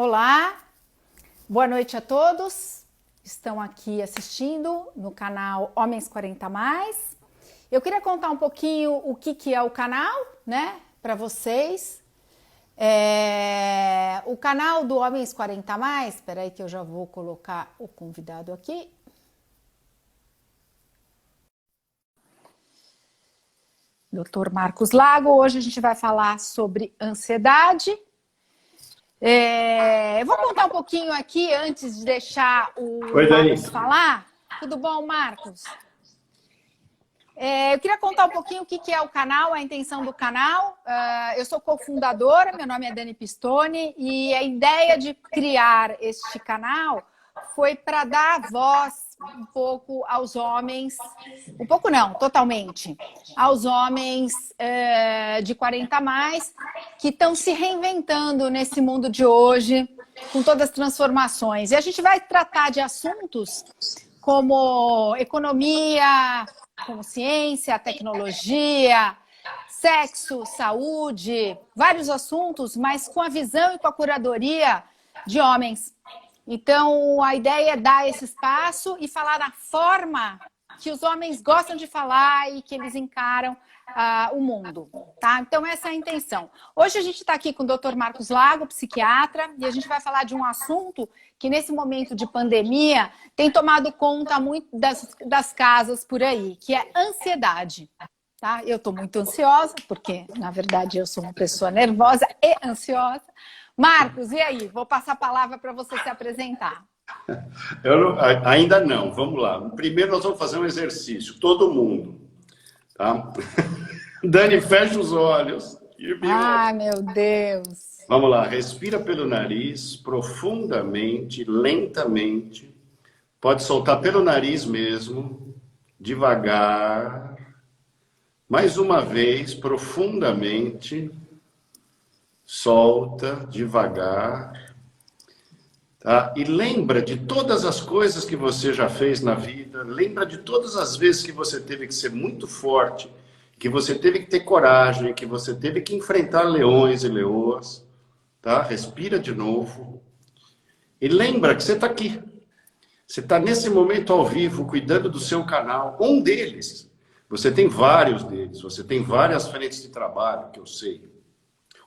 Olá, boa noite a todos. Estão aqui assistindo no canal Homens 40 Mais. Eu queria contar um pouquinho o que é o canal, né, para vocês. O canal do Homens 40 Mais, espera aí que eu já vou colocar o convidado aqui. Dr. Marcos Lago, hoje a gente vai falar sobre ansiedade. Eu vou contar um pouquinho aqui antes de deixar o Marcos falar. Tudo bom, Marcos? Eu queria contar um pouquinho o que é o canal, a intenção do canal. Eu sou cofundadora, meu nome é Dani Pistone, e a ideia de criar este canal foi para dar voz um pouco aos homens, um pouco não, totalmente, aos homens de 40 a mais, que estão se reinventando nesse mundo de hoje, com todas as transformações. E a gente vai tratar de assuntos como economia, como ciência, tecnologia, sexo, saúde, vários assuntos, mas com a visão e com a curadoria de homens. Então, a ideia é dar esse espaço e falar da forma que os homens gostam de falar e que eles encaram o mundo, tá? Então, essa é a intenção. Hoje a gente está aqui com o Dr. Marcos Lago, psiquiatra, e a gente vai falar de um assunto que, nesse momento de pandemia, tem tomado conta muito das casas por aí, que é ansiedade. Tá? Eu estou muito ansiosa, porque, na verdade, eu sou uma pessoa nervosa e ansiosa. Marcos, e aí? Vou passar a palavra para você se apresentar. Ainda não, vamos lá. Primeiro nós vamos fazer um exercício, todo mundo. Tá? Dani, fecha os olhos. Ai, meu Deus. Vamos lá, respira pelo nariz, profundamente, lentamente. Pode soltar pelo nariz mesmo, devagar. Mais uma vez, profundamente. Solta, devagar. Tá? E lembra de todas as coisas que você já fez na vida. Lembra de todas as vezes que você teve que ser muito forte, que você teve que ter coragem, que você teve que enfrentar leões e leoas. Tá? Respira de novo. E lembra que você está aqui. Você está nesse momento ao vivo, cuidando do seu canal. Um deles. Você tem vários deles. Você tem várias frentes de trabalho, que eu sei.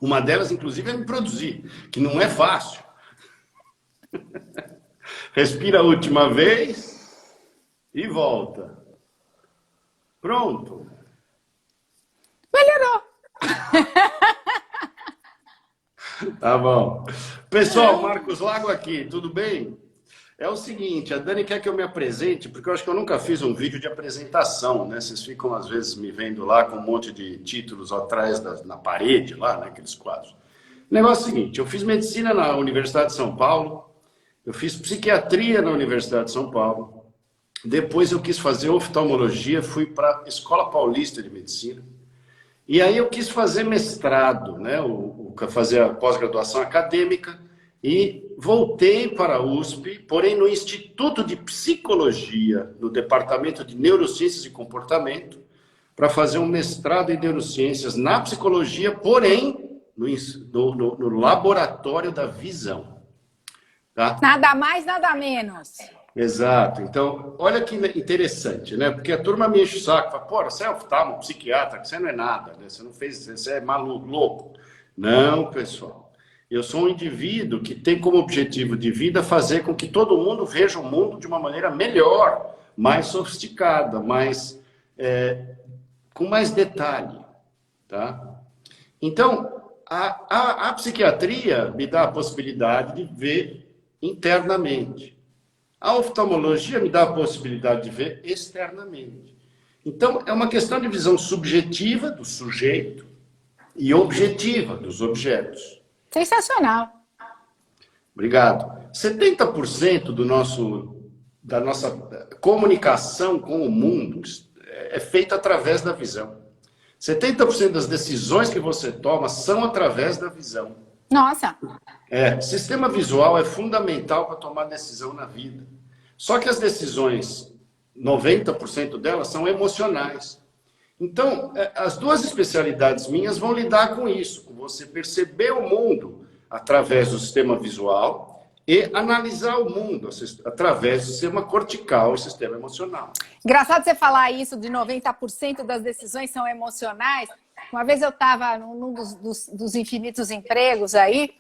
Uma delas, inclusive, é me produzir, que não é fácil. Respira a última vez e volta. Pronto. Melhorou. Tá bom. Pessoal, Marcos Lago aqui, tudo bem? É o seguinte, a Dani quer que eu me apresente, porque eu acho que eu nunca fiz um vídeo de apresentação, né? Vocês ficam, às vezes, me vendo lá com um monte de títulos atrás na parede, lá, né? Aqueles quadros. O negócio é o seguinte, eu fiz medicina na Universidade de São Paulo, eu fiz psiquiatria na Universidade de São Paulo, depois eu quis fazer oftalmologia, fui para a Escola Paulista de Medicina, e aí eu quis fazer mestrado, né? Fazer a pós-graduação acadêmica, e voltei para a USP, porém no Instituto de Psicologia, no Departamento de Neurociências e Comportamento, para fazer um mestrado em neurociências na psicologia, porém no laboratório da visão. Tá? Nada mais, nada menos. Exato. Então, olha que interessante, né? Porque a turma me enche o saco, fala, pô, você é oftalmo, psiquiatra, você não é nada, né? Você não fez, você é maluco, louco. Não, pessoal. Eu sou um indivíduo que tem como objetivo de vida fazer com que todo mundo veja o mundo de uma maneira melhor, mais sofisticada, com mais detalhe. Tá? Então, a psiquiatria me dá a possibilidade de ver internamente. A oftalmologia me dá a possibilidade de ver externamente. Então, é uma questão de visão subjetiva do sujeito e objetiva dos objetos. Sensacional. Obrigado. 70% da nossa comunicação com o mundo é feita através da visão. 70% das decisões que você toma são através da visão. Nossa. Sistema visual é fundamental para tomar decisão na vida. Só que as decisões, 90% delas, são emocionais. Então, as duas especialidades minhas vão lidar com isso, com você perceber o mundo através do sistema visual e analisar o mundo através do sistema cortical e sistema emocional. Engraçado você falar isso, de 90% das decisões são emocionais. Uma vez eu estava num dos infinitos empregos aí,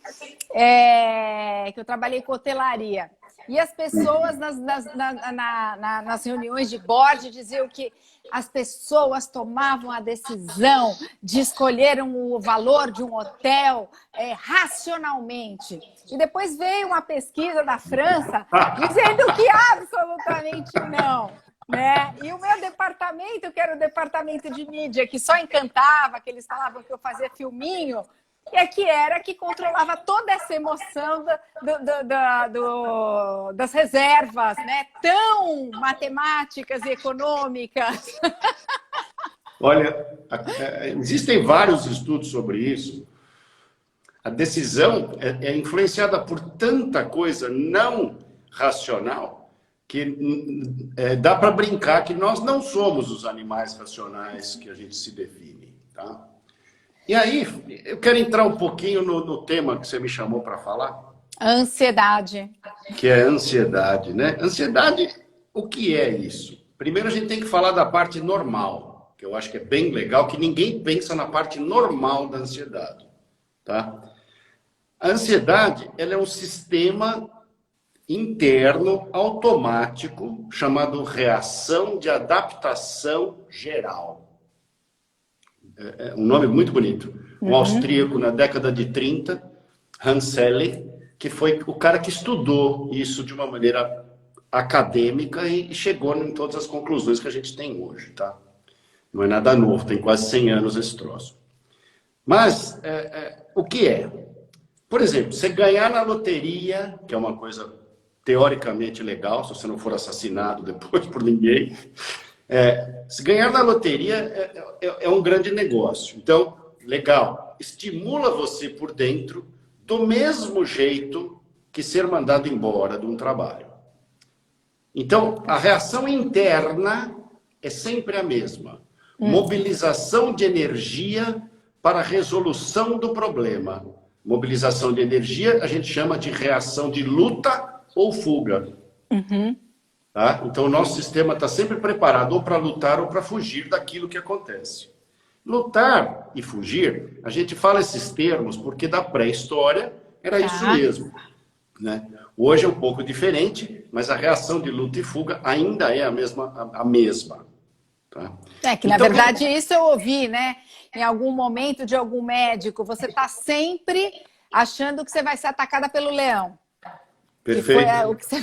que eu trabalhei com hotelaria. E as pessoas nas reuniões de board diziam que as pessoas tomavam a decisão de escolher o valor de um hotel racionalmente. E depois veio uma pesquisa da França dizendo que absolutamente não. Né? E o meu departamento, que era o departamento de mídia, que só encantava, que eles falavam que eu fazia filminho, que controlava toda essa emoção das reservas, né? Tão matemáticas e econômicas. Olha, existem vários estudos sobre isso. A decisão é influenciada por tanta coisa não racional que dá para brincar que nós não somos os animais racionais que a gente se define, tá? E aí, eu quero entrar um pouquinho no tema que você me chamou para falar. Ansiedade. Que é a ansiedade, né? Ansiedade, o que é isso? Primeiro a gente tem que falar da parte normal, que eu acho que é bem legal, que ninguém pensa na parte normal da ansiedade, tá? A ansiedade, ela é um sistema interno automático chamado reação de adaptação geral. É um nome muito bonito. Um austríaco na década de 30, Hans Selye, que foi o cara que estudou isso de uma maneira acadêmica e chegou em todas as conclusões que a gente tem hoje, tá? Não é nada novo, tem quase 100 anos esse troço. Mas, o que é? Por exemplo, você ganhar na loteria, que é uma coisa teoricamente legal, se você não for assassinado depois por ninguém, se ganhar na loteria é um grande negócio. Então, legal, estimula você por dentro do mesmo jeito que ser mandado embora de um trabalho. Então, a reação interna é sempre a mesma. Mobilização de energia para a resolução do problema. Mobilização de energia a gente chama de reação de luta ou fuga. Tá? Então, o nosso sistema está sempre preparado ou para lutar ou para fugir daquilo que acontece. Lutar e fugir, a gente fala esses termos porque da pré-história era isso mesmo. Né? Hoje é um pouco diferente, mas a reação de luta e fuga ainda é a mesma. Tá? Que na verdade isso eu ouvi, né? Em algum momento de algum médico, você está sempre achando que você vai ser atacada pelo leão. Perfeito. Que foi o que você...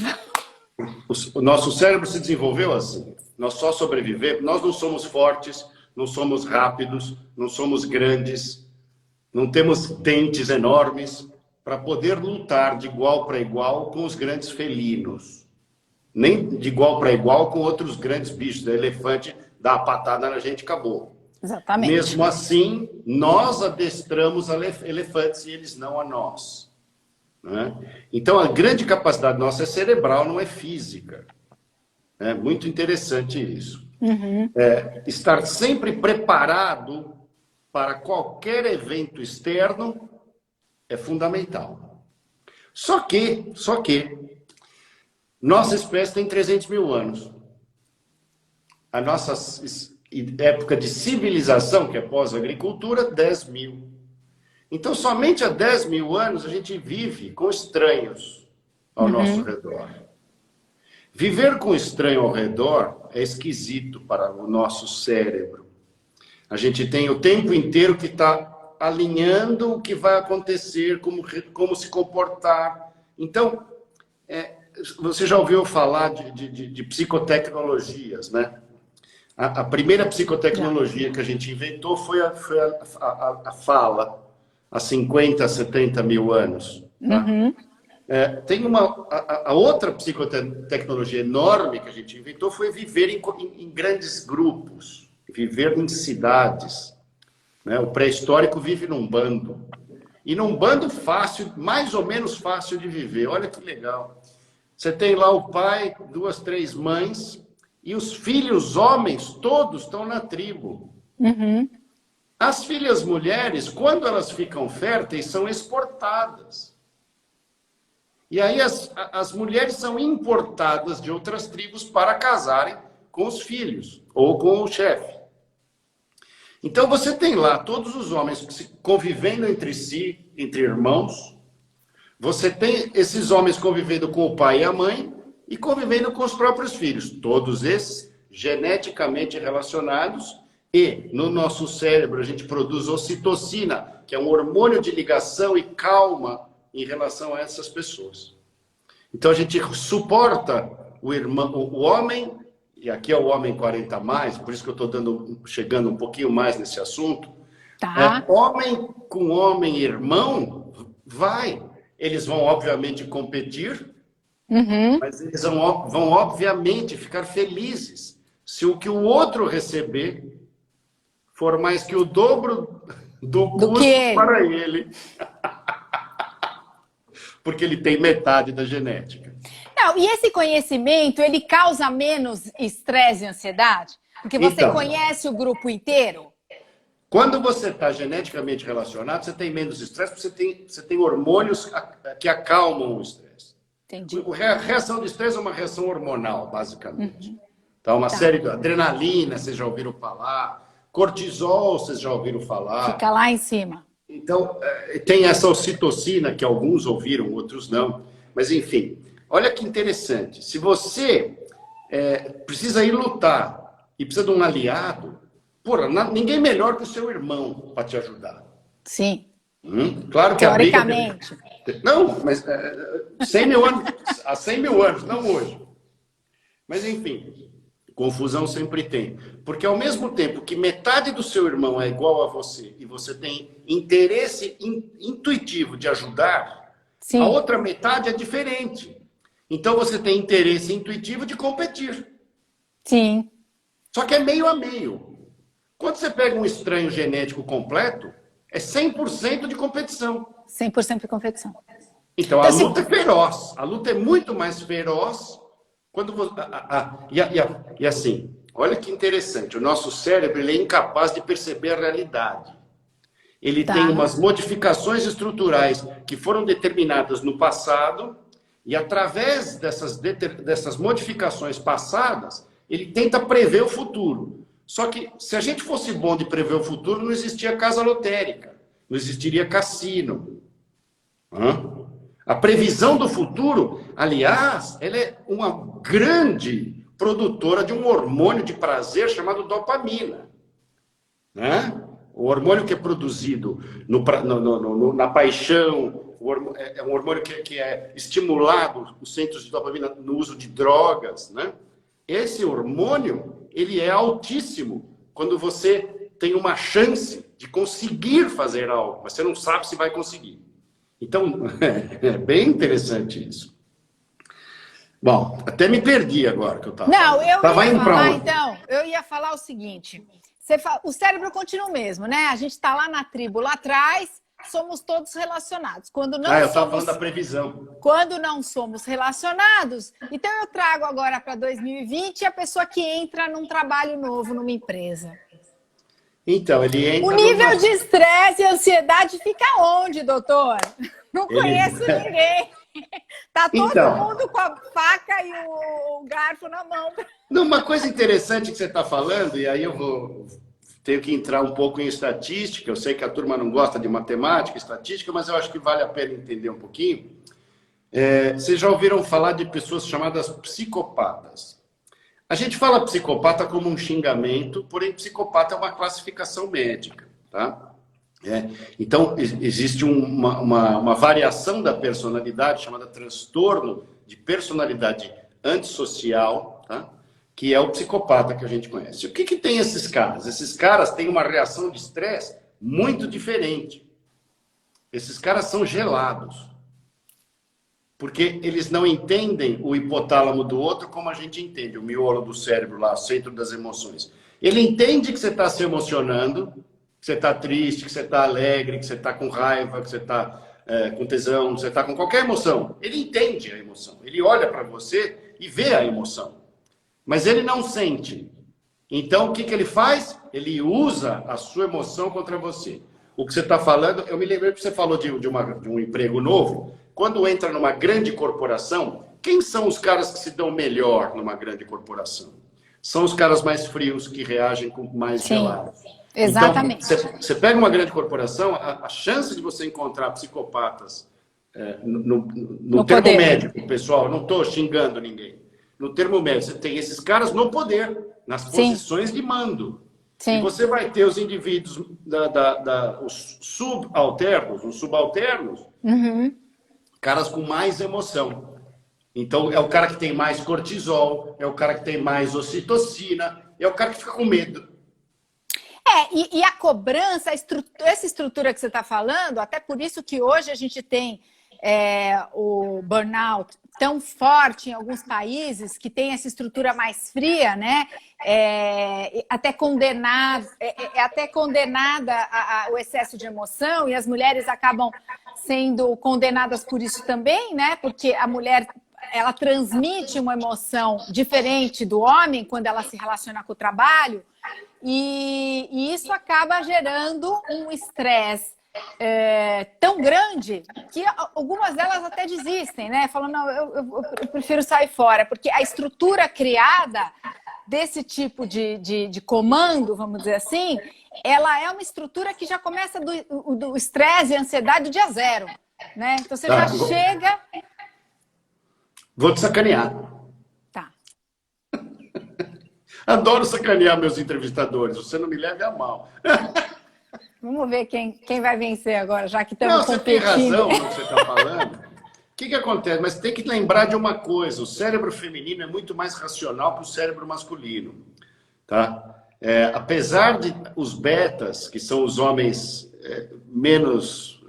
O nosso cérebro se desenvolveu assim. Nós só sobrevivemos, nós não somos fortes, não somos rápidos, não somos grandes, não temos dentes enormes para poder lutar de igual para igual com os grandes felinos. Nem de igual para igual com outros grandes bichos. O elefante dá a patada na gente, acabou. Exatamente. Mesmo assim, nós adestramos elefantes e eles não a nós. Né? Então, a grande capacidade nossa é cerebral, não é física. É muito interessante isso. Estar sempre preparado para qualquer evento externo é fundamental. Só que, nossa espécie tem 300 mil anos. A nossa época de civilização, que é pós-agricultura, 10 mil. Então, somente há 10 mil anos a gente vive com estranhos ao nosso redor. Viver com estranho ao redor é esquisito para o nosso cérebro. A gente tem o tempo inteiro que está alinhando o que vai acontecer, como se comportar. Então, você já ouviu falar de psicotecnologias, né? A primeira psicotecnologia que a gente inventou foi a fala, há 50, 70 mil anos. Tá? Tem a outra psicotecnologia enorme que a gente inventou foi viver em grandes grupos, viver em cidades. Né? O pré-histórico vive num bando. E num bando fácil, mais ou menos fácil de viver. Olha que legal. Você tem lá o pai, 2, 3 mães, e os filhos homens todos estão na tribo. As filhas mulheres, quando elas ficam férteis, são exportadas. E aí as mulheres são importadas de outras tribos para casarem com os filhos ou com o chefe. Então você tem lá todos os homens convivendo entre si, entre irmãos. Você tem esses homens convivendo com o pai e a mãe e convivendo com os próprios filhos. Todos esses geneticamente relacionados. E no nosso cérebro a gente produz ocitocina, que é um hormônio de ligação e calma em relação a essas pessoas. Então a gente suporta o homem, e aqui é o homem 40 mais, por isso que eu estou chegando um pouquinho mais nesse assunto. Tá. Homem com homem, irmão, vai. Eles vão obviamente competir, mas eles vão obviamente ficar felizes se o que o outro receber for mais que o dobro do custo para ele. Porque ele tem metade da genética. Não, e esse conhecimento, ele causa menos estresse e ansiedade? Porque você conhece o grupo inteiro? Quando você está geneticamente relacionado, você tem menos estresse, porque você tem hormônios que acalmam o estresse. Entendi. A reação de estresse é uma reação hormonal, basicamente. Então, uma série de adrenalina, vocês já ouviram falar. Cortisol, vocês já ouviram falar. Fica lá em cima. Então, tem essa ocitocina, que alguns ouviram, outros não. Mas, enfim, olha que interessante. Se você precisa ir lutar e precisa de um aliado, porra, ninguém melhor que o seu irmão para te ajudar. Sim. Claro que teoricamente. Não, mas 100 mil anos, há 100 mil anos, não hoje. Mas, enfim, confusão sempre tem. Porque ao mesmo tempo que metade do seu irmão é igual a você e você tem interesse intuitivo de ajudar, Sim. A outra metade é diferente. Então você tem interesse intuitivo de competir. Sim. Só que é meio a meio. Quando você pega um estranho genético completo, é 100% de competição. 100% de competição. Então a luta é feroz. A luta é muito mais feroz quando você... E assim, olha que interessante. O nosso cérebro ele é incapaz de perceber a realidade. Ele tem umas modificações estruturais que foram determinadas no passado e através dessas modificações passadas, ele tenta prever o futuro. Só que se a gente fosse bom de prever o futuro, não existia casa lotérica, não existiria cassino. A previsão do futuro, aliás, ela é uma grande produtora de um hormônio de prazer chamado dopamina. Né? O hormônio que é produzido na paixão, é um hormônio que é estimulado, os centros de dopamina, no uso de drogas. Né? Esse hormônio, ele é altíssimo quando você tem uma chance de conseguir fazer algo, mas você não sabe se vai conseguir. Então, é bem interessante isso. Bom, até me perdi agora que eu estava. Não, eu ia falar o seguinte. O cérebro continua o mesmo, né? A gente está lá na tribo, lá atrás, somos todos relacionados. Quando não eu estava falando da previsão. Quando não somos relacionados, então eu trago agora para 2020 a pessoa que entra num trabalho novo, numa empresa. Então, ele entra... O nível de estresse e ansiedade fica onde, doutor? Não conheço ninguém. Tá todo mundo com a faca e o garfo na mão. Não, uma coisa interessante que você está falando, e aí eu tenho que entrar um pouco em estatística, eu sei que a turma não gosta de matemática, estatística, mas eu acho que vale a pena entender um pouquinho. Vocês já ouviram falar de pessoas chamadas psicopatas? A gente fala psicopata como um xingamento, porém psicopata é uma classificação médica, tá? Então, existe uma variação da personalidade chamada transtorno de personalidade antissocial, tá? Que é o psicopata que a gente conhece. O que tem esses caras? Esses caras têm uma reação de estresse muito diferente. Esses caras são gelados. Porque eles não entendem o hipotálamo do outro como a gente entende, o miolo do cérebro lá, o centro das emoções. Ele entende que você está se emocionando, que você está triste, que você está alegre, que você está com raiva, que você está com tesão, que você está com qualquer emoção. Ele entende a emoção. Ele olha para você e vê a emoção. Mas ele não sente. Então, o que ele faz? Ele usa a sua emoção contra você. O que você está falando, eu me lembrei que você falou de um emprego novo. Quando entra numa grande corporação, quem são os caras que se dão melhor numa grande corporação? São os caras mais frios, que reagem com mais gelados. Exatamente. Então, você pega uma grande corporação, a chance de você encontrar psicopatas no termo poder. médico, pessoal, não estou xingando ninguém. No termo médico, você tem esses caras no poder, nas posições de mando. Sim. E você vai ter os indivíduos, os subalternos, caras com mais emoção. Então, é o cara que tem mais cortisol, é o cara que tem mais ocitocina, é o cara que fica com medo. E a cobrança, essa estrutura que você está falando, até por isso que hoje a gente tem o burnout tão forte em alguns países, que tem essa estrutura mais fria, né? Até condenada o excesso de emoção, e as mulheres acabam sendo condenadas por isso também, né? Porque a mulher, ela transmite uma emoção diferente do homem quando ela se relaciona com o trabalho, e isso acaba gerando um estresse tão grande que algumas delas até desistem, né? Falam, não, eu prefiro sair fora, porque a estrutura criada desse tipo de comando, vamos dizer assim, ela é uma estrutura que já começa do estresse e ansiedade dia zero, né? Então você já chega... Vou te sacanear. Tá. Adoro sacanear meus entrevistadores, você não me leve a mal. Vamos ver quem vai vencer agora, já que estamos competindo. Você tem razão no que você está falando. O que acontece? Mas tem que lembrar de uma coisa, o cérebro feminino é muito mais racional que o cérebro masculino. Tá? Apesar de os betas, que são os homens menos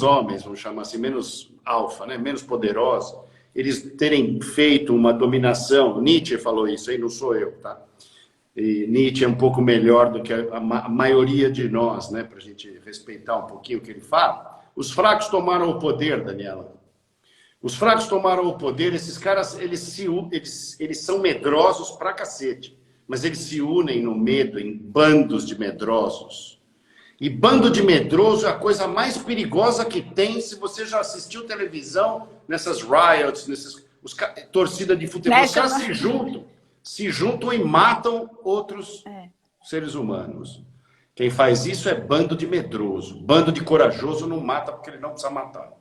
homens, vamos chamar assim, menos alfa, né? Menos poderosos, eles terem feito uma dominação, Nietzsche falou isso, aí não sou eu, tá? E Nietzsche é um pouco melhor do que a maioria de nós, né? Para a gente respeitar um pouquinho o que ele fala. Os fracos tomaram o poder, Daniela. Os fracos tomaram o poder, esses caras, eles são medrosos pra cacete, mas eles se unem no medo, em bandos de medrosos. E bando de medroso é a coisa mais perigosa que tem. Se você já assistiu televisão, nessas riots, torcida de futebol, os caras se juntam e matam outros seres humanos. Quem faz isso é bando de medroso. Bando de corajoso não mata porque ele não precisa matar.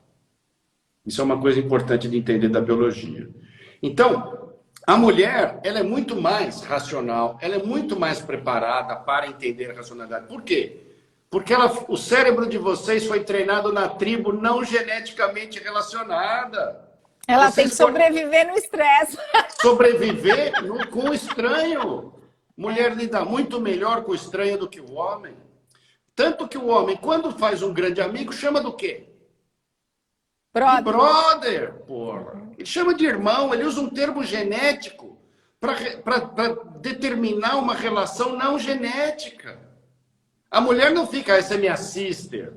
Isso é uma coisa importante de entender da biologia. Então, a mulher, ela é muito mais racional, ela é muito mais preparada para entender a racionalidade. Por quê? Porque o cérebro de vocês foi treinado na tribo não geneticamente relacionada. Ela tem que sobreviver no estresse. Sobreviver com o estranho. Mulher lida muito melhor com o estranho do que o homem. Tanto que o homem, quando faz um grande amigo, chama do quê? Brother. De brother, porra. Ele chama de irmão, ele usa um termo genético para determinar uma relação não genética. A mulher não fica, essa é minha sister.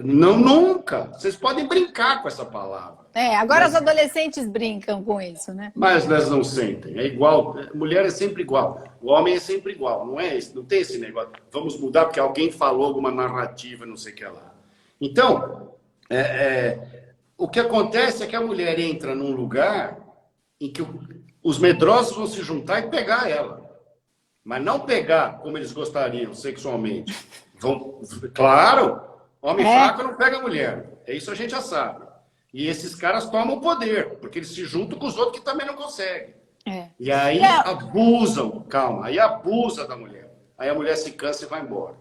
Não, nunca. Vocês podem brincar com essa palavra. Agora os adolescentes brincam com isso, né? Mas elas não sentem. É igual. Mulher é sempre igual. O homem é sempre igual. Não é isso. Não tem esse negócio. Vamos mudar porque alguém falou alguma narrativa, não sei o que lá. Então, o que acontece é que a mulher entra num lugar em que os medrosos vão se juntar e pegar ela. Mas não pegar como eles gostariam sexualmente. Claro, homem fraco não pega mulher. Isso a gente já sabe. E esses caras tomam o poder, porque eles se juntam com os outros que também não conseguem. E aí abusam, calma, aí abusa da mulher. Aí a mulher se cansa e vai embora.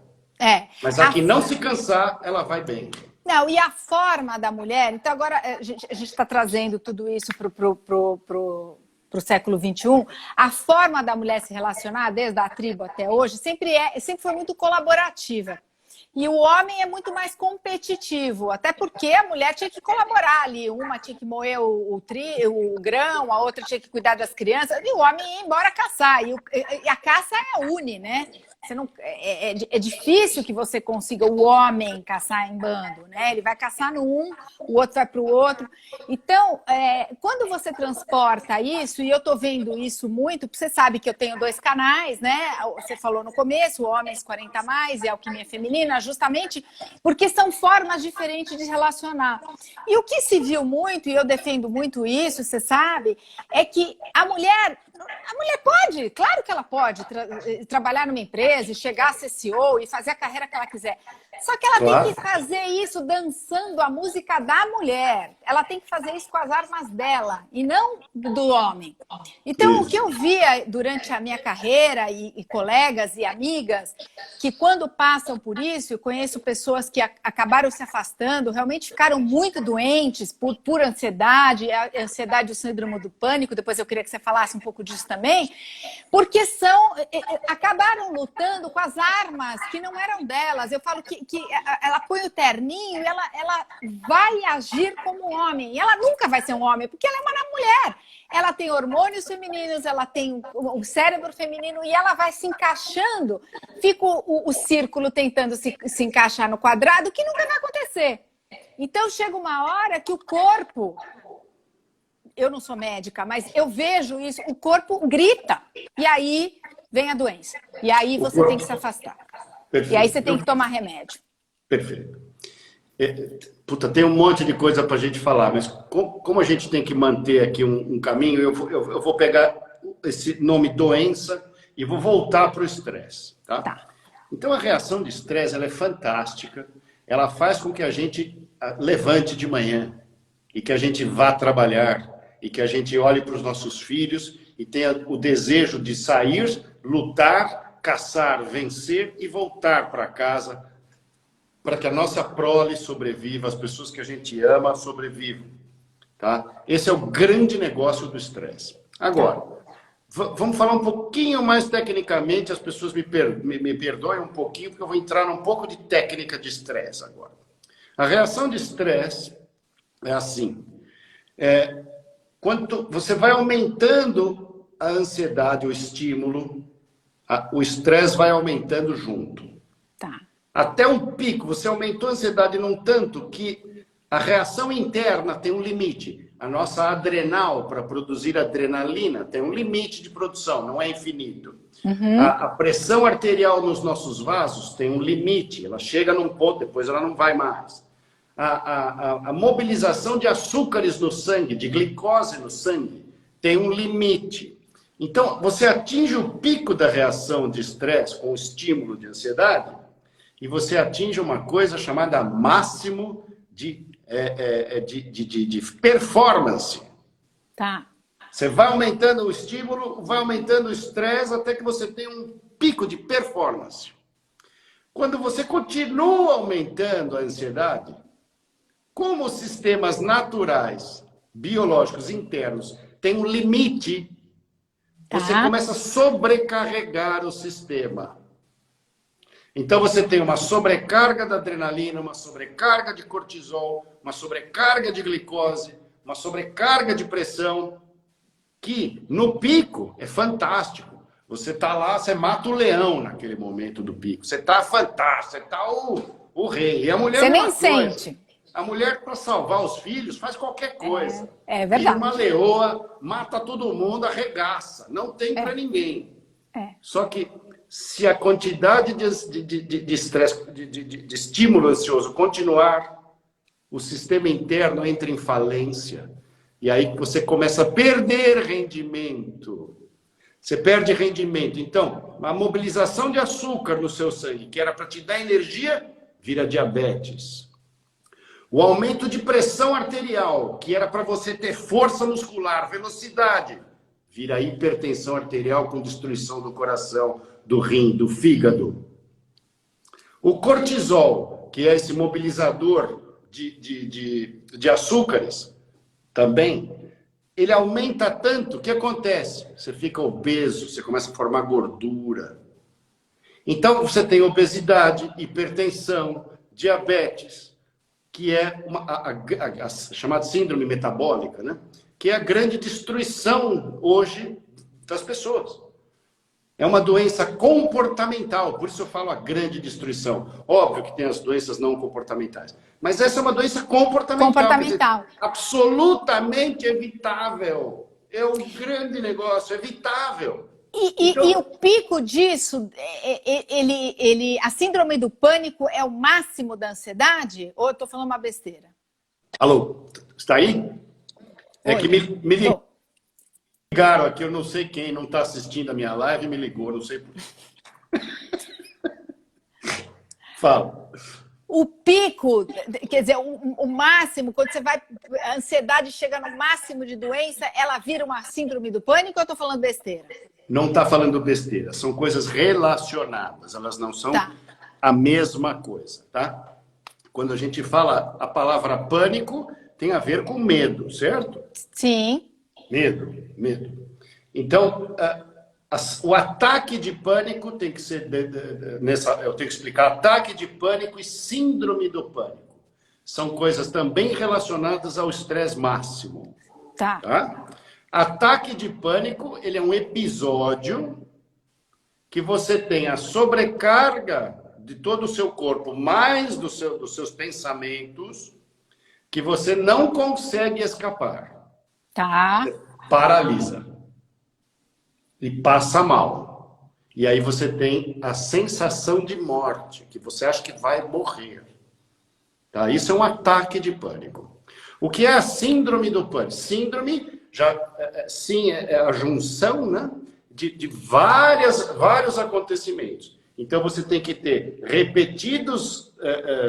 Mas a que não se cansar, ela vai bem. Não, e a forma da mulher... Então agora a gente está trazendo tudo isso pro século XXI, a forma da mulher se relacionar, desde a tribo até hoje, sempre foi muito colaborativa. E o homem é muito mais competitivo, até porque a mulher tinha que colaborar ali. Uma tinha que moer o grão, a outra tinha que cuidar das crianças, e o homem ia embora caçar. E a caça une, né? Você não, é difícil que você consiga o homem caçar em bando, né? Ele vai caçar no um, o outro vai para o outro. Então, quando você transporta isso, e eu estou vendo isso muito, você sabe que eu tenho 2 canais, né? Você falou no começo, o Homens 40 Mais e a Alquimia Feminina, justamente porque são formas diferentes de relacionar. E o que se viu muito, e eu defendo muito isso, você sabe, é que a mulher pode, claro que ela pode trabalhar numa empresa e chegar a ser CEO e fazer a carreira que ela quiser. Só que ela tem que fazer isso dançando a música da mulher. Ela tem que fazer isso com as armas dela e não do homem. Então, o que eu via durante a minha carreira e colegas e amigas que quando passam por isso, eu conheço pessoas que acabaram se afastando, realmente ficaram muito doentes por ansiedade, a ansiedade e o síndrome do pânico. Depois eu queria que você falasse um pouco disso também, porque acabaram lutando com as armas que não eram delas. Eu falo que ela põe o terninho e ela vai agir como um homem. E ela nunca vai ser um homem, porque ela é uma mulher. Ela tem hormônios femininos, ela tem o cérebro feminino e ela vai se encaixando. Fica o círculo tentando se encaixar no quadrado, que nunca vai acontecer. Então chega uma hora que o corpo... Eu não sou médica, mas eu vejo isso, o corpo grita. E aí vem a doença. E aí você tem que se afastar. Perfeito. E aí você tem que tomar remédio. Perfeito. Puta, tem um monte de coisa para a gente falar, mas como a gente tem que manter aqui um caminho, eu vou pegar esse nome doença e vou voltar para o estresse. Tá? Então a reação de estresse ela é fantástica, ela faz com que a gente levante de manhã e que a gente vá trabalhar e que a gente olhe para os nossos filhos e tenha o desejo de sair, lutar, caçar, vencer e voltar para casa para que a nossa prole sobreviva, as pessoas que a gente ama sobrevivam. Tá? Esse é o grande negócio do estresse. Agora, vamos falar um pouquinho mais tecnicamente, as pessoas me perdoem um pouquinho, porque eu vou entrar num pouco de técnica de estresse agora. A reação de estresse é assim, quando você vai aumentando a ansiedade, o estímulo, o estresse vai aumentando junto. Tá. Até um pico, você aumentou a ansiedade num tanto que a reação interna tem um limite. A nossa adrenal, para produzir adrenalina, tem um limite de produção, não é infinito. Uhum. A pressão arterial nos nossos vasos tem um limite, ela chega num ponto, depois ela não vai mais. A mobilização de açúcares no sangue, de glicose no sangue, tem um limite. Então, você atinge o pico da reação de estresse com o estímulo de ansiedade e você atinge uma coisa chamada máximo de performance. Tá. Você vai aumentando o estímulo, vai aumentando o estresse até que você tem um pico de performance. Quando você continua aumentando a ansiedade, como os sistemas naturais, biológicos internos, têm um limite, você começa a sobrecarregar o sistema. Então você tem uma sobrecarga da adrenalina, uma sobrecarga de cortisol, uma sobrecarga de glicose, uma sobrecarga de pressão, que no pico é fantástico. Você está lá, você mata o leão naquele momento do pico. Você está fantástico, você está o rei. E a mulher você nem sente. A mulher, para salvar os filhos, faz qualquer coisa. É verdade. E uma leoa mata todo mundo, arregaça. Não tem para ninguém. Só que se a quantidade de estresse, de estímulo ansioso continuar, o sistema interno entra em falência. E aí você começa a perder rendimento. Você perde rendimento. Então, a mobilização de açúcar no seu sangue, que era para te dar energia, vira diabetes. O aumento de pressão arterial, que era para você ter força muscular, velocidade, vira hipertensão arterial com destruição do coração, do rim, do fígado. O cortisol, que é esse mobilizador de açúcares, também, ele aumenta tanto, o que acontece? Você fica obeso, você começa a formar gordura. Então, você tem obesidade, hipertensão, diabetes, que é a chamada síndrome metabólica, né? Que é a grande destruição hoje das pessoas. É uma doença comportamental, por isso eu falo a grande destruição. Óbvio que tem as doenças não comportamentais, mas essa é uma doença comportamental. Comportamental. Quer dizer, absolutamente evitável. É um grande negócio, evitável. Então, E o pico disso, a síndrome do pânico é o máximo da ansiedade? Ou eu estou falando uma besteira? alô, está aí? É Oi. que me ligaram aqui, eu não sei quem não está assistindo a minha live, me ligou, não sei por quê. Fala. O pico, quer dizer, o máximo, quando você vai, a ansiedade chega no máximo de doença, ela vira uma síndrome do pânico ou eu estou falando besteira? Não está falando besteira, são coisas relacionadas, elas não são a mesma coisa, tá? Quando a gente fala a palavra pânico, tem a ver com medo, certo? Sim. Medo. Então, o ataque de pânico tem que ser eu tenho que explicar ataque de pânico e síndrome do pânico. São coisas também relacionadas ao estresse máximo. Tá? Ataque de pânico, ele é um episódio que você tem a sobrecarga de todo o seu corpo, mais dos seus pensamentos, que você não consegue escapar. Tá. Paralisa. E passa mal. E aí você tem a sensação de morte, que você acha que vai morrer. Tá? Isso é um ataque de pânico. O que é a síndrome do pânico? Síndrome, sim, é a junção, né, de vários acontecimentos. Então você tem que ter repetidos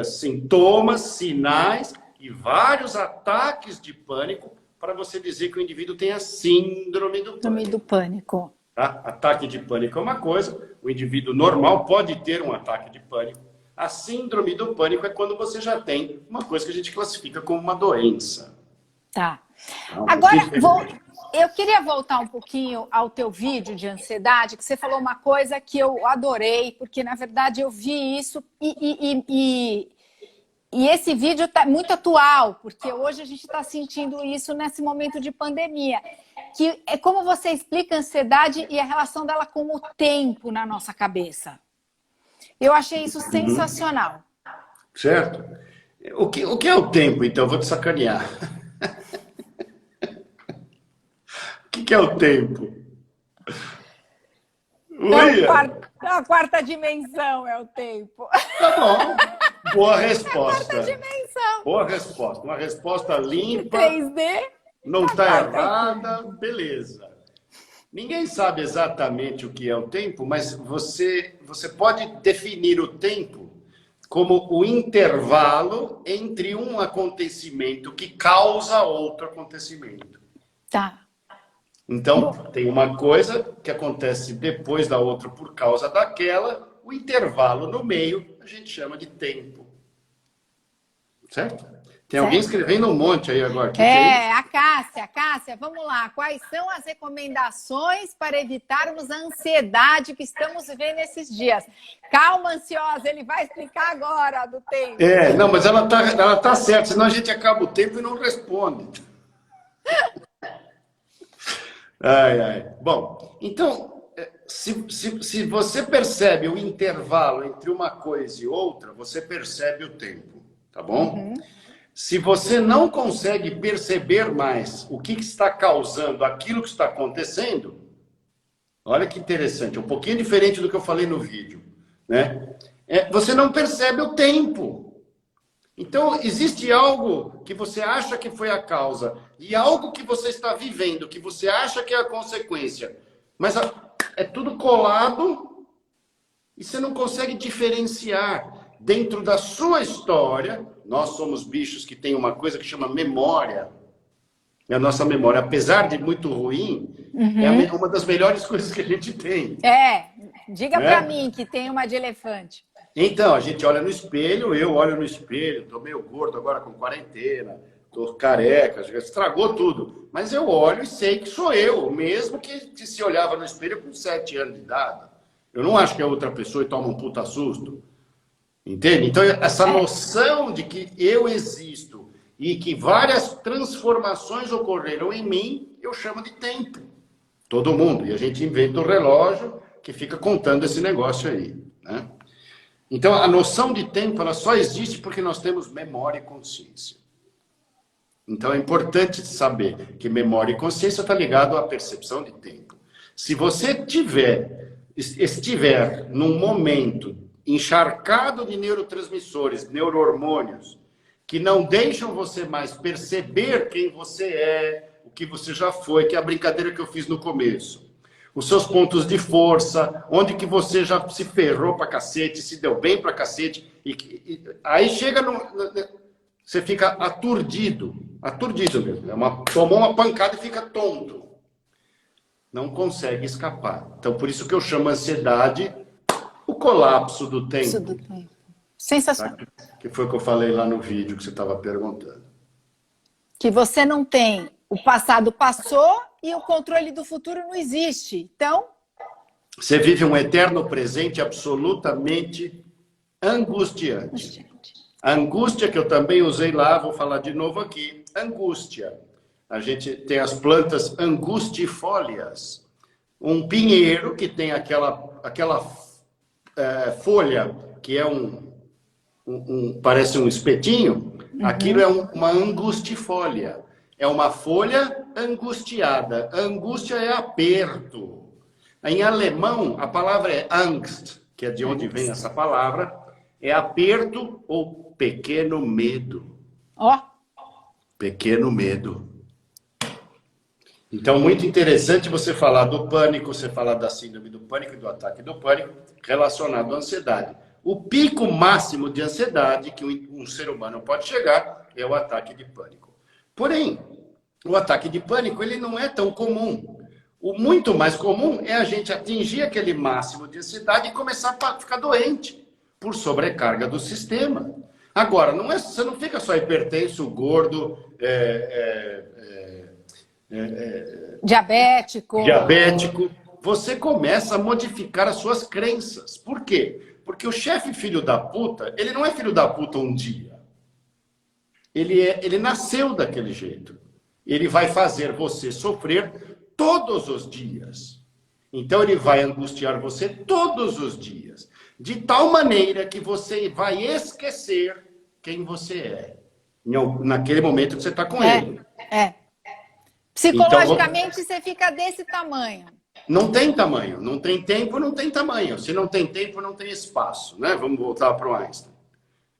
sintomas, sinais e vários ataques de pânico para você dizer que o indivíduo tem a síndrome do pânico. Tá? Ataque de pânico é uma coisa, o indivíduo normal pode ter um ataque de pânico. A síndrome do pânico é quando você já tem uma coisa que a gente classifica como uma doença. Tá. Agora, eu queria voltar um pouquinho ao teu vídeo de ansiedade, que você falou uma coisa que eu adorei, porque, na verdade, eu vi isso e esse vídeo está muito atual, porque hoje a gente está sentindo isso nesse momento de pandemia. Que é como você explica a ansiedade e a relação dela com o tempo na nossa cabeça. Eu achei isso sensacional. Certo? O que é o tempo, então? Eu vou te sacanear. O que é o tempo? A quarta dimensão é o tempo. Tá bom. Boa resposta. Quarta dimensão. Boa resposta. Uma resposta limpa. 3D. Não está errada. Beleza. Ninguém sabe exatamente o que é o tempo, mas você pode definir o tempo como o intervalo entre um acontecimento que causa outro acontecimento. Tá. Então, tem uma coisa que acontece depois da outra por causa daquela, o intervalo no meio a gente chama de tempo. Certo? Tem alguém escrevendo um monte aí agora. Que é a Cássia. Cássia, vamos lá. Quais são as recomendações para evitarmos a ansiedade que estamos vivendo esses dias? Calma, ansiosa, ele vai explicar agora do tempo. Não, mas ela tá certa, senão a gente acaba o tempo e não responde. Bom, então, se você percebe o intervalo entre uma coisa e outra, você percebe o tempo, tá bom? Uhum. Se você não consegue perceber mais o que está causando aquilo que está acontecendo, olha que interessante, um pouquinho diferente do que eu falei no vídeo, né? Você não percebe o tempo. Então, existe algo que você acha que foi a causa e algo que você está vivendo, que você acha que é a consequência. Mas é tudo colado e você não consegue diferenciar. Dentro da sua história, nós somos bichos que têm uma coisa que chama memória. E a nossa memória, apesar de muito ruim, é uma das melhores coisas que a gente tem. Diga para mim que tem uma de elefante. Então, a gente olha no espelho, eu olho no espelho, tô meio gordo agora com quarentena, tô careca, estragou tudo. Mas eu olho e sei que sou eu, mesmo que se olhava no espelho com 7 anos de idade. Eu não acho que é outra pessoa e toma um puta susto. Entende? Então, essa noção de que eu existo e que várias transformações ocorreram em mim, eu chamo de tempo. Todo mundo. E a gente inventa o relógio que fica contando esse negócio aí, né? Então, a noção de tempo, ela só existe porque nós temos memória e consciência. Então, é importante saber que memória e consciência está ligado à percepção de tempo. Se você estiver num momento encharcado de neurotransmissores, neurohormônios, que não deixam você mais perceber quem você é, o que você já foi, que é a brincadeira que eu fiz no começo. Os seus pontos de força, onde que você já se ferrou pra cacete, se deu bem pra cacete, aí chega você fica aturdido mesmo. Tomou uma pancada e fica tonto. Não consegue escapar. Então, por isso que eu chamo a ansiedade o colapso do tempo. Sensacional. Que foi o que eu falei lá no vídeo que você estava perguntando. Que você não tem, o passado passou e o controle do futuro não existe. Então... Você vive um eterno presente absolutamente angustiante. A angústia que eu também usei lá, vou falar de novo aqui. Angústia. A gente tem as plantas angustifólias. Um pinheiro que tem aquela folha que é parece um espetinho. Aquilo é uma angustifólia. É uma folha angustiada. Angústia é aperto. Em alemão, a palavra é Angst, que é de onde vem essa palavra, é aperto ou pequeno medo. Ó. Pequeno medo. Então, muito interessante você falar do pânico, você falar da síndrome do pânico e do ataque do pânico relacionado à ansiedade. O pico máximo de ansiedade que um ser humano pode chegar é o ataque de pânico. Porém, o ataque de pânico ele não é tão comum. O muito mais comum é a gente atingir aquele máximo de ansiedade e começar a ficar doente por sobrecarga do sistema. Agora, você não fica só hipertenso, gordo, diabético. Você começa a modificar as suas crenças. Por quê? Porque o chefe filho da puta, ele não é filho da puta um dia. Ele nasceu daquele jeito. Ele vai fazer você sofrer todos os dias. Então ele vai angustiar você todos os dias. De tal maneira que você vai esquecer quem você é. Naquele momento que você está com ele. Psicologicamente, você fica desse tamanho. Não tem tamanho. Não tem tempo, não tem tamanho. Se não tem tempo, não tem espaço. Né? Vamos voltar para o Einstein.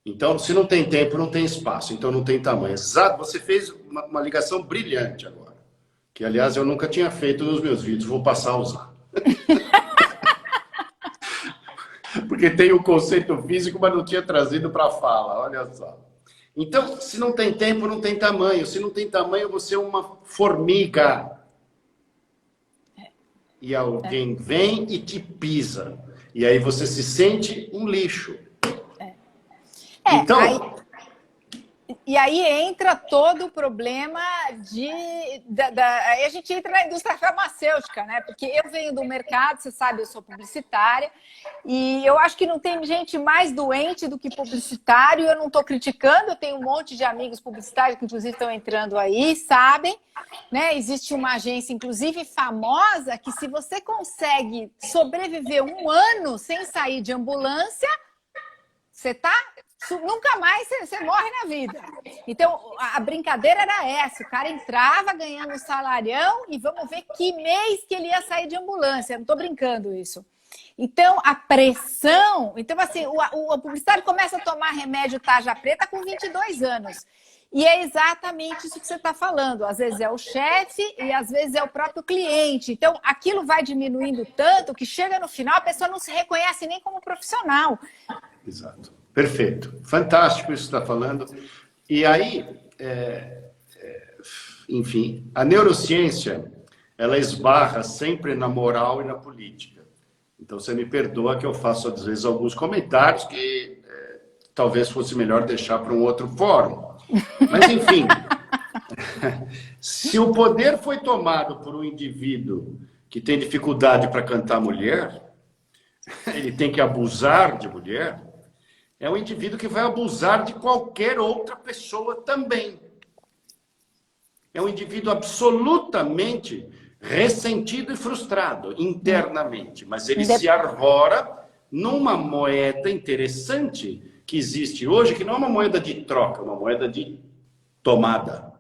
Então, se não tem tempo, não tem espaço. Então, não tem tamanho. Exato. Você fez uma ligação brilhante agora. Que, aliás, eu nunca tinha feito nos meus vídeos. Vou passar a usar. Porque tem o conceito físico, mas não tinha trazido para a fala. Olha só. Então, se não tem tempo, não tem tamanho. Se não tem tamanho, você é uma formiga. E alguém vem e te pisa. E aí você se sente um lixo. Então... E aí entra todo o problema aí a gente entra na indústria farmacêutica, né? Porque eu venho do mercado, você sabe, eu sou publicitária, e eu acho que não tem gente mais doente do que publicitário, eu não estou criticando, eu tenho um monte de amigos publicitários que inclusive estão entrando aí, sabem, né? Existe uma agência, inclusive famosa, que se você consegue sobreviver 1 ano sem sair de ambulância, nunca mais você morre na vida. Então, a brincadeira era essa. O cara entrava ganhando um salarião e vamos ver que mês que ele ia sair de ambulância. Eu não estou brincando isso. Então, a pressão... Então, assim, o publicitário começa a tomar remédio tarja preta com 22 anos. E é exatamente isso que você está falando. Às vezes é o chefe e às vezes é o próprio cliente. Então, aquilo vai diminuindo tanto que chega no final, a pessoa não se reconhece nem como profissional. Exato. Perfeito. Fantástico isso que você está falando. E aí, enfim, a neurociência, ela esbarra sempre na moral e na política. Então, você me perdoa que eu faço, às vezes, alguns comentários que talvez fosse melhor deixar para um outro fórum. Mas, enfim, se o poder foi tomado por um indivíduo que tem dificuldade para cantar mulher, ele tem que abusar de mulher, é um indivíduo que vai abusar de qualquer outra pessoa também. É um indivíduo absolutamente ressentido e frustrado internamente, mas ele se arvora numa moeda interessante que existe hoje, que não é uma moeda de troca, é uma moeda de tomada.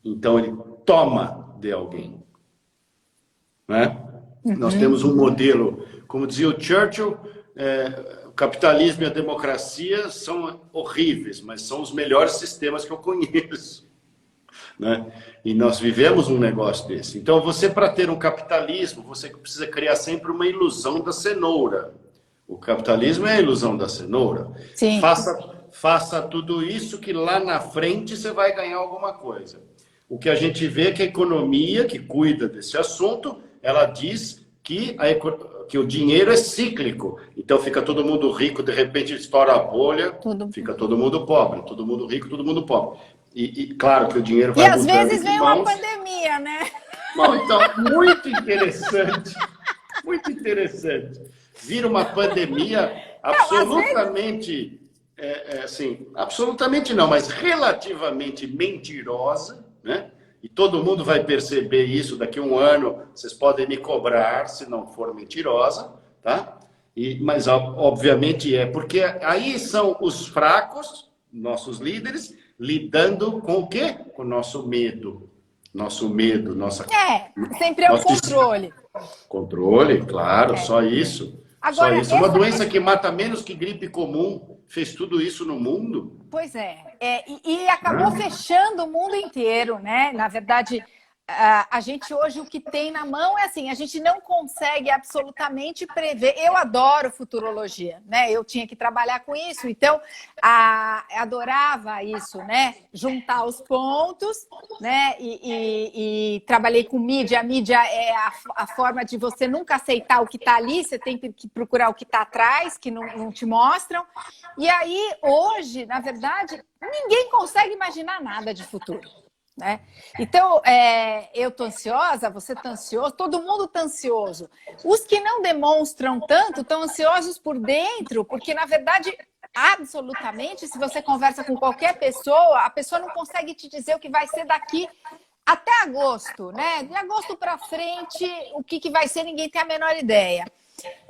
Então ele toma de alguém. Né? Nós temos um modelo, como dizia o Churchill, o capitalismo e a democracia são horríveis, mas são os melhores sistemas que eu conheço. Né? E nós vivemos um negócio desse. Então, você, para ter um capitalismo, você precisa criar sempre uma ilusão da cenoura. O capitalismo é a ilusão da cenoura. Sim. Faça tudo isso que lá na frente você vai ganhar alguma coisa. O que a gente vê é que a economia, que cuida desse assunto, ela diz que o dinheiro é cíclico. Então fica todo mundo rico, de repente estoura a bolha, fica todo mundo pobre. Todo mundo rico, todo mundo pobre. E claro que o dinheiro vai mudando. E às vezes vem uma pandemia, né? Bom, então, muito interessante. Muito interessante. Vira uma pandemia absolutamente, assim, absolutamente não, mas relativamente mentirosa, né? E todo mundo vai perceber isso daqui a um ano. Vocês podem me cobrar se não for mentirosa, tá? Mas, obviamente, porque aí são os fracos, nossos líderes, lidando com o quê? Com o nosso medo. Nosso medo, nossa... sempre é o controle. Controle, claro, só isso. Agora, só isso. Uma doença que mata menos que gripe comum fez tudo isso no mundo. Pois e acabou fechando o mundo inteiro, né? Na verdade, a gente hoje o que tem na mão é assim, a gente não consegue absolutamente prever. Eu adoro futurologia, né? Eu tinha que trabalhar com isso, então adorava isso, né? Juntar os pontos, né? E trabalhei com mídia. A mídia é a forma de você nunca aceitar o que está ali, você tem que procurar o que está atrás, que não te mostram. E aí, hoje, na verdade, ninguém consegue imaginar nada de futuro. Né? Então, eu tô ansiosa, você tá ansioso, todo mundo tá ansioso. Os que não demonstram tanto estão ansiosos por dentro, porque, na verdade, absolutamente, se você conversa com qualquer pessoa, a pessoa não consegue te dizer o que vai ser daqui até agosto, né? De agosto para frente, o que vai ser, ninguém tem a menor ideia.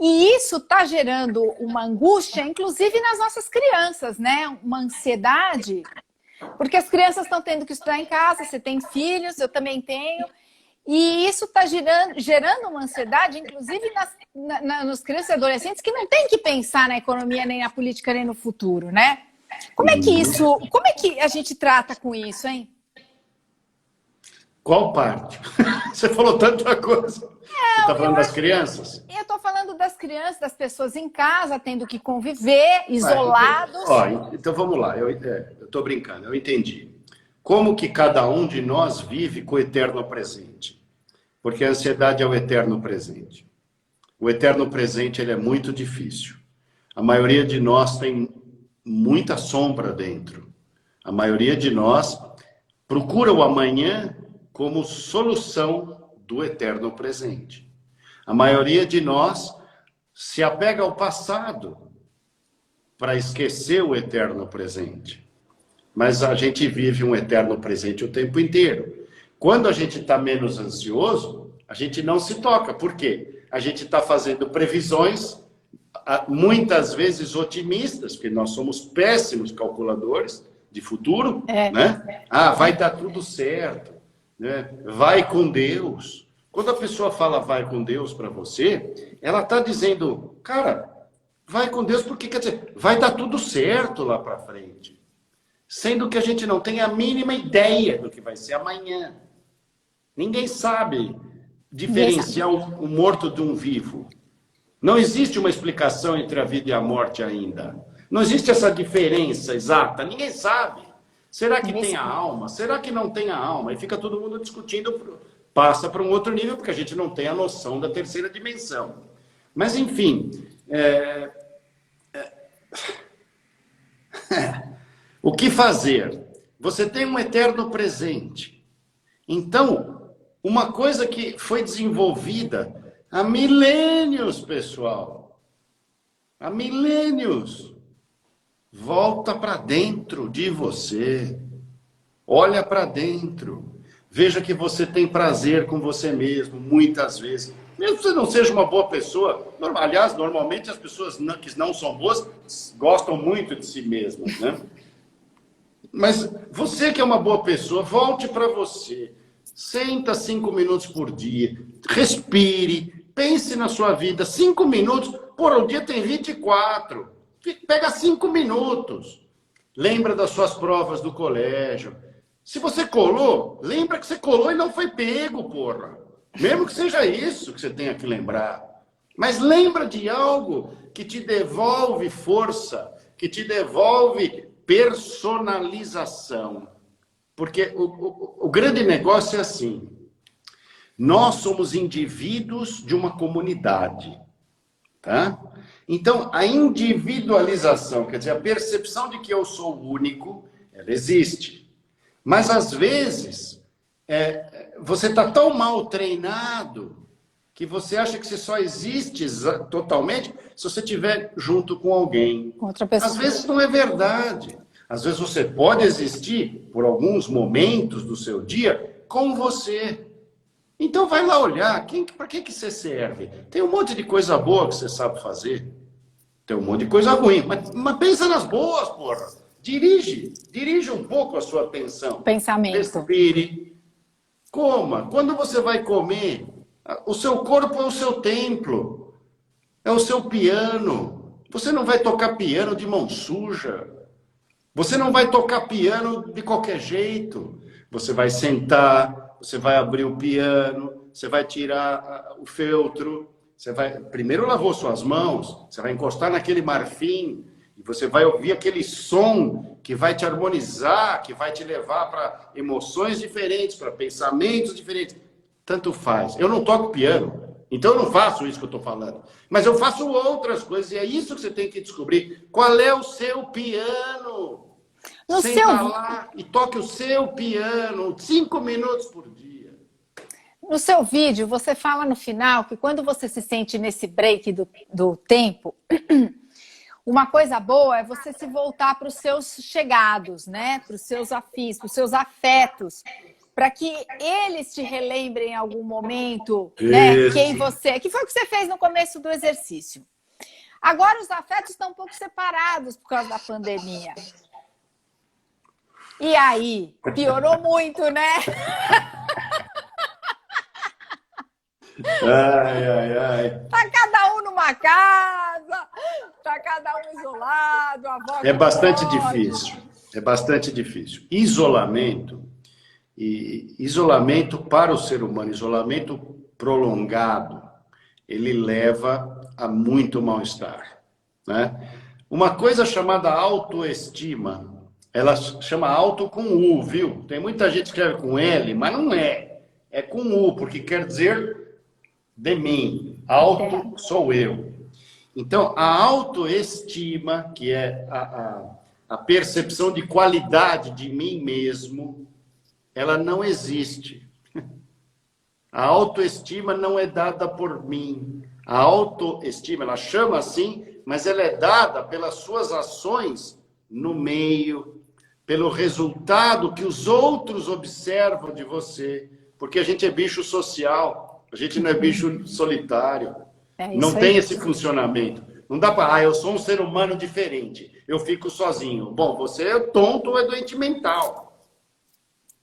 E isso está gerando uma angústia, inclusive nas nossas crianças, né? Uma ansiedade... Porque as crianças estão tendo que estudar em casa, você tem filhos, eu também tenho. E isso está gerando uma ansiedade, inclusive nos crianças e adolescentes, que não tem que pensar na economia, nem na política, nem no futuro, né? Como é que a gente trata com isso, hein? Qual parte? Você falou tanta coisa. Você está falando das crianças? Eu estou falando das crianças, das pessoas em casa, tendo que conviver, isolados. Então vamos lá, eu estou brincando, eu entendi. Como que cada um de nós vive com o eterno presente? Porque a ansiedade é o eterno presente. O eterno presente ele é muito difícil. A maioria de nós tem muita sombra dentro. A maioria de nós procura o amanhã como solução do eterno presente. A maioria de nós se apega ao passado para esquecer o eterno presente. Mas a gente vive um eterno presente o tempo inteiro. Quando a gente está menos ansioso, a gente não se toca. Por quê? A gente está fazendo previsões, muitas vezes otimistas, porque nós somos péssimos calculadores de futuro, né? Vai dar tudo certo, né? Vai com Deus. Quando a pessoa fala vai com Deus para você, ela está dizendo, cara, vai com Deus porque quer dizer, vai dar tudo certo lá para frente. Sendo que a gente não tem a mínima ideia do que vai ser amanhã. Ninguém sabe diferenciar o morto de um vivo. Não existe uma explicação entre a vida e a morte ainda. Não existe essa diferença exata. Ninguém sabe. Será que tem a alma? Será que não tem a alma? E fica todo mundo discutindo, passa para um outro nível, porque a gente não tem a noção da terceira dimensão. Mas, enfim... O que fazer? Você tem um eterno presente. Então, uma coisa que foi desenvolvida há milênios, pessoal. Há milênios. Volta para dentro de você. Olha para dentro. Veja que você tem prazer com você mesmo, muitas vezes. Mesmo que você não seja uma boa pessoa, aliás, normalmente as pessoas que não são boas gostam muito de si mesmas, né? Mas você que é uma boa pessoa, volte para você. Senta 5 minutos por dia, respire, pense na sua vida. 5 minutos, por o dia tem 24. Pega 5 minutos. Lembra das suas provas do colégio. Se você colou, lembra que você colou e não foi pego, porra. Mesmo que seja isso que você tenha que lembrar. Mas lembra de algo que te devolve força, que te devolve personalização. Porque o grande negócio é assim. Nós somos indivíduos de uma comunidade. Tá? Então, a individualização, quer dizer, a percepção de que eu sou único, ela existe. Mas, às vezes, você está tão mal treinado que você acha que você só existe totalmente se você estiver junto com alguém. Outra pessoa. Às vezes não é verdade. Às vezes você pode existir, por alguns momentos do seu dia, com você. Então vai lá olhar, para que você serve? Tem um monte de coisa boa que você sabe fazer. Tem um monte de coisa ruim. Mas pensa nas boas, porra. Dirige um pouco a sua atenção. Pensamento. Respire. Coma. Quando você vai comer, o seu corpo é o seu templo. É o seu piano. Você não vai tocar piano de mão suja. Você não vai tocar piano de qualquer jeito. Você vai sentar, você vai abrir o piano, você vai tirar o feltro, você vai... Primeiro lavou suas mãos, você vai encostar naquele marfim, e você vai ouvir aquele som que vai te harmonizar, que vai te levar para emoções diferentes, para pensamentos diferentes. Tanto faz. Eu não toco piano, então eu não faço isso que eu estou falando. Mas eu faço outras coisas, e é isso que você tem que descobrir. Qual é o seu piano? Senta lá e toque o seu piano 5 minutos por dia. No seu vídeo, você fala no final que quando você se sente nesse break do tempo, uma coisa boa é você se voltar para os seus chegados, né? Para os seus afins, para os seus afetos, para que eles te relembrem em algum momento, né, quem você é. Que foi o que você fez no começo do exercício. Agora os afetos estão um pouco separados por causa da pandemia. E aí? Piorou muito, né? Ai. Tá cada um numa casa, tá cada um isolado, a avó É bastante pode. difícil. É bastante difícil. Isolamento para o ser humano, isolamento prolongado, ele leva a muito mal-estar, né? Uma coisa chamada autoestima, ela chama auto com U, viu? Tem muita gente que escreve com L, mas não é. É com U, porque quer dizer de mim. Auto sou eu. Então, a autoestima, que é a percepção de qualidade de mim mesmo, ela não existe. A autoestima não é dada por mim. A autoestima, ela chama assim, mas ela é dada pelas suas ações no meio, pelo resultado que os outros observam de você. Porque a gente é bicho social, a gente não é bicho solitário. Não tem esse funcionamento. Não dá para, eu sou um ser humano diferente, eu fico sozinho. Bom, você é tonto ou é doente mental.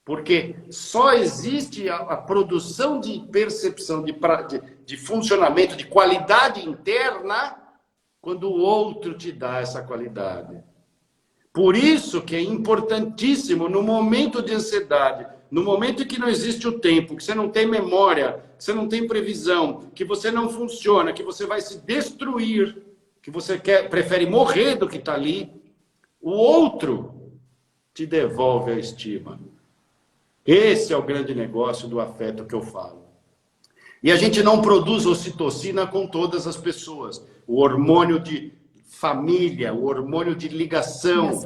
Porque só existe a produção de percepção, de funcionamento, de qualidade interna, quando o outro te dá essa qualidade. Por isso que é importantíssimo, no momento de ansiedade, no momento em que não existe o tempo, que você não tem memória, que você não tem previsão, que você não funciona, que você vai se destruir, que você prefere morrer do que está ali, o outro te devolve a estima. Esse é o grande negócio do afeto que eu falo. E a gente não produz ocitocina com todas as pessoas. O hormônio de família, o hormônio de ligação.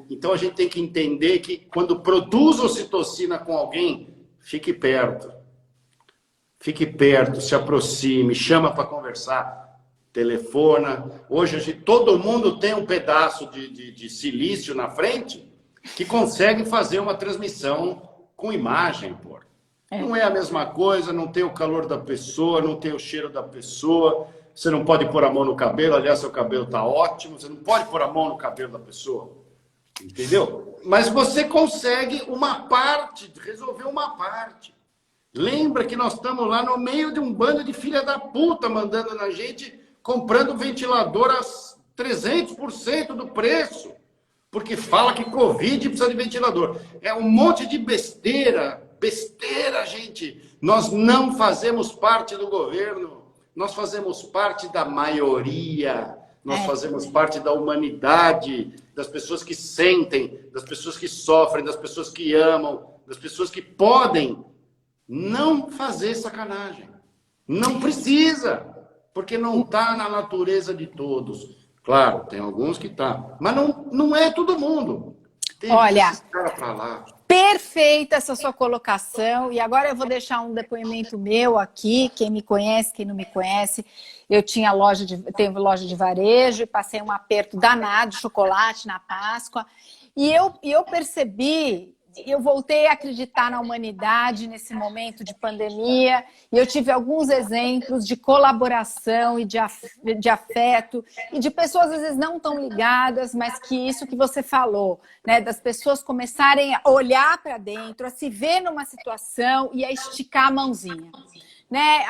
Então a gente tem que entender que quando produz ocitocina com alguém, fique perto. Fique perto, se aproxime, chama para conversar, telefona. Hoje todo mundo tem um pedaço de silício na frente que consegue fazer uma transmissão com imagem, pô. Não é a mesma coisa, não tem o calor da pessoa, não tem o cheiro da pessoa. Você não pode pôr a mão no cabelo, aliás, seu cabelo está ótimo, você não pode pôr a mão no cabelo da pessoa. Entendeu? Mas você consegue uma parte, resolver uma parte. Lembra que nós estamos lá no meio de um bando de filha da puta mandando na gente, comprando ventilador a 300% do preço. Porque fala que Covid precisa de ventilador. É um monte de besteira. Besteira, gente. Nós não fazemos parte do governo. Nós fazemos parte da maioria. Nós fazemos parte da humanidade, das pessoas que sentem, das pessoas que sofrem, das pessoas que amam, das pessoas que podem não fazer sacanagem. Não precisa, porque não está na natureza de todos. Claro, tem alguns que tá, mas não é todo mundo. Tem Olha, esse cara pra lá. Perfeita essa sua colocação. E agora eu vou deixar um depoimento meu aqui. Quem me conhece, quem não me conhece, eu tenho loja de varejo e passei um aperto danado de chocolate na Páscoa. E eu percebi, eu voltei a acreditar na humanidade nesse momento de pandemia. E eu tive alguns exemplos de colaboração e de afeto e de pessoas às vezes não tão ligadas, mas que isso que você falou, né, das pessoas começarem a olhar para dentro, a se ver numa situação e a esticar a mãozinha. Né?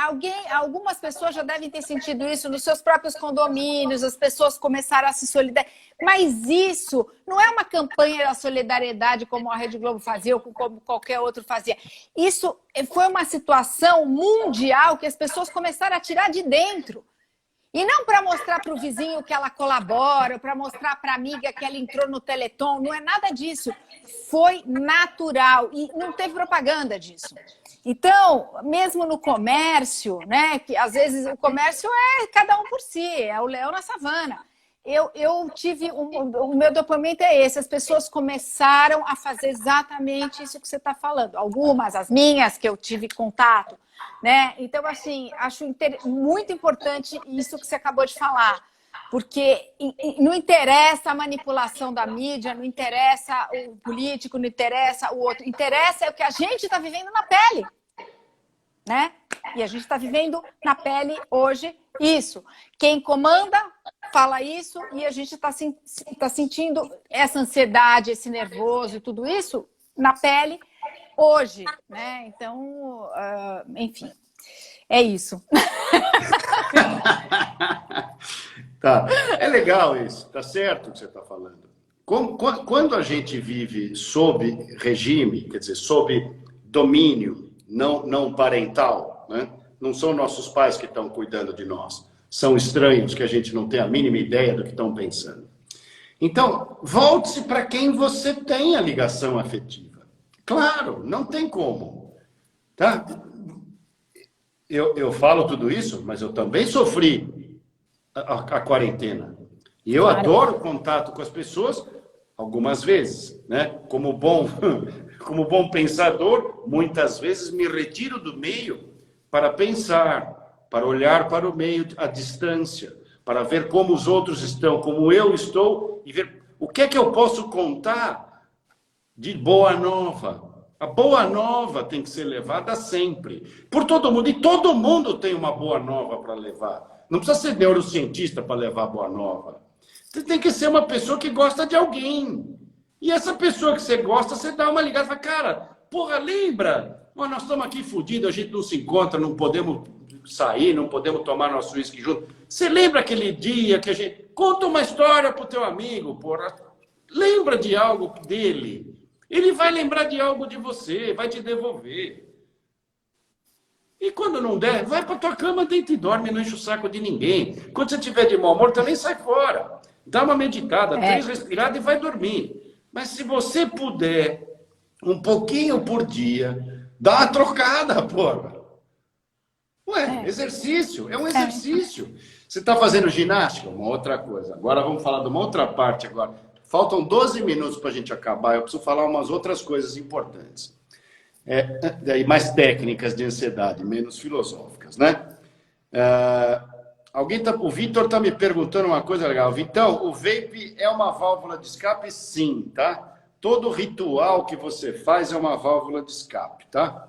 Algumas pessoas já devem ter sentido isso nos seus próprios condomínios, as pessoas começaram a se solidarizar. Mas isso não é uma campanha da solidariedade como a Rede Globo fazia ou como qualquer outro fazia. Isso foi uma situação mundial que as pessoas começaram a tirar de dentro. E não para mostrar para o vizinho que ela colabora, para mostrar para a amiga que ela entrou no Teleton, não é nada disso. Foi natural e não teve propaganda disso. Então, mesmo no comércio, né, que às vezes o comércio é cada um por si, é o leão na savana. Eu tive, o meu depoimento é esse, as pessoas começaram a fazer exatamente isso que você está falando. Algumas, as minhas, que eu tive contato, né? Então, assim, acho muito importante isso que você acabou de falar. Porque não interessa a manipulação da mídia, não interessa o político, não interessa o outro. Interessa é o que a gente está vivendo na pele. Né? E a gente está vivendo na pele hoje isso. Quem comanda fala isso e a gente está sentindo essa ansiedade, esse nervoso e tudo isso na pele hoje. Né? Então, enfim, é isso. Tá. É legal isso, tá certo o que você está falando. Quando a gente vive sob regime, quer dizer, sob domínio não parental, né? Não são nossos pais que estão cuidando de nós, são estranhos que a gente não tem a mínima ideia do que estão pensando. Então, volte-se para quem você tem a ligação afetiva. Claro, não tem como. Tá? Eu falo tudo isso, mas eu também sofri a quarentena. E eu adoro o contato com as pessoas, algumas vezes, né? Como bom pensador, muitas vezes me retiro do meio para pensar, para olhar para o meio à distância, para ver como os outros estão, como eu estou, e ver o que é que eu posso contar de boa nova. A boa nova tem que ser levada sempre, por todo mundo, e todo mundo tem uma boa nova para levar. Não precisa ser neurocientista para levar a boa nova. Você tem que ser uma pessoa que gosta de alguém. E essa pessoa que você gosta, você dá uma ligada e fala, cara, porra, lembra? Nós estamos aqui fodidos, a gente não se encontra, não podemos sair, não podemos tomar nosso uísque junto. Você lembra aquele dia que a gente... Conta uma história pro teu amigo, porra. Lembra de algo dele. Ele vai lembrar de algo de você, vai te devolver. E quando não der, vai pra tua cama, deita e dorme, não enche o saco de ninguém. Quando você tiver de mau humor, também sai fora. Dá uma meditada, 3 respiradas e vai dormir. Mas se você puder, um pouquinho por dia, dá uma trocada, porra. Ué, exercício, é um exercício. Você está fazendo ginástica? Uma outra coisa. Agora vamos falar de uma outra parte agora. Faltam 12 minutos para a gente acabar. Eu preciso falar umas outras coisas importantes. Mais técnicas de ansiedade, menos filosóficas, né? O Vitor está me perguntando uma coisa legal. Vitão, o vape é uma válvula de escape? Sim, tá? Todo ritual que você faz é uma válvula de escape, tá?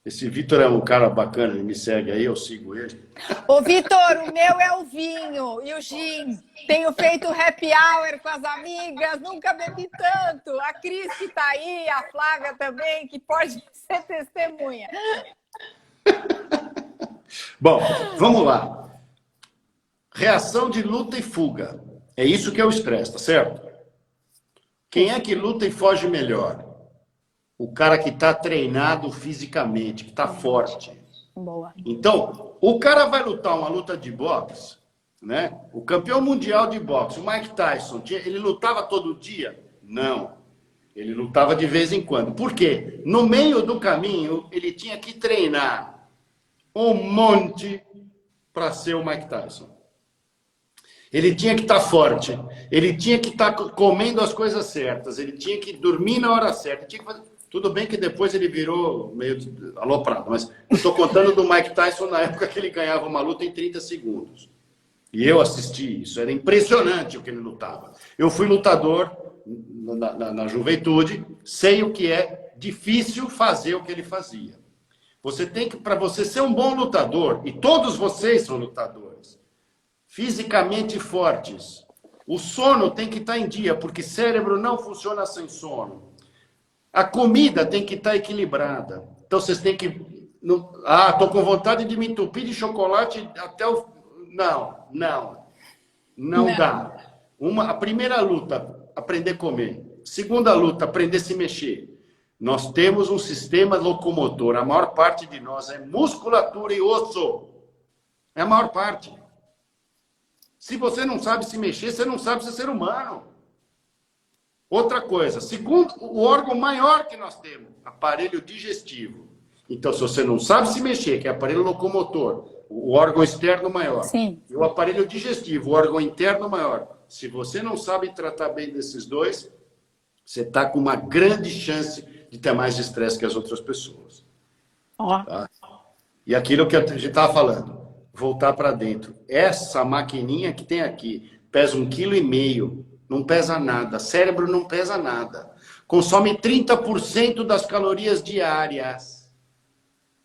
Esse Vitor é um cara bacana, ele me segue aí, eu sigo ele. Ô, Vitor, o meu é o vinho e o gin. Tenho feito happy hour com as amigas, nunca bebi tanto. A Cris que tá aí, a Flávia também, que pode ser testemunha. Bom, vamos lá. Reação de luta e fuga. É isso que é o estresse, tá certo? Quem é que luta e foge melhor? O cara que está treinado fisicamente, que está forte. Boa. Então, o cara vai lutar uma luta de boxe, né? O campeão mundial de boxe, o Mike Tyson, ele lutava todo dia? Não. Ele lutava de vez em quando. Por quê? No meio do caminho, ele tinha que treinar um monte para ser o Mike Tyson. Ele tinha que estar forte, ele tinha que estar comendo as coisas certas, ele tinha que dormir na hora certa, tinha que fazer... Tudo bem que depois ele virou meio aloprado, mas eu estou contando do Mike Tyson na época que ele ganhava uma luta em 30 segundos. E eu assisti isso, era impressionante o que ele lutava. Eu fui lutador na juventude, sei o que é difícil fazer o que ele fazia. Você tem que, para você ser um bom lutador, e todos vocês são lutadores, fisicamente fortes, o sono tem que estar em dia, porque cérebro não funciona sem sono. A comida tem que estar equilibrada. Então, vocês têm que... estou com vontade de me entupir de chocolate até o... Não dá. A primeira luta, aprender a comer. Segunda luta, aprender a se mexer. Nós temos um sistema locomotor. A maior parte de nós é musculatura e osso. É a maior parte. Se você não sabe se mexer, você não sabe ser humano. Outra coisa, segundo, o órgão maior que nós temos, aparelho digestivo. Então, se você não sabe se mexer, que é aparelho locomotor, o órgão externo maior, Sim. E o aparelho digestivo, o órgão interno maior, se você não sabe tratar bem desses dois, você está com uma grande chance de ter mais estresse que as outras pessoas. Tá? E aquilo que a gente estava falando, voltar para dentro. Essa maquininha que tem aqui pesa 1,5 kg. Não pesa nada. Cérebro não pesa nada. Consome 30% das calorias diárias.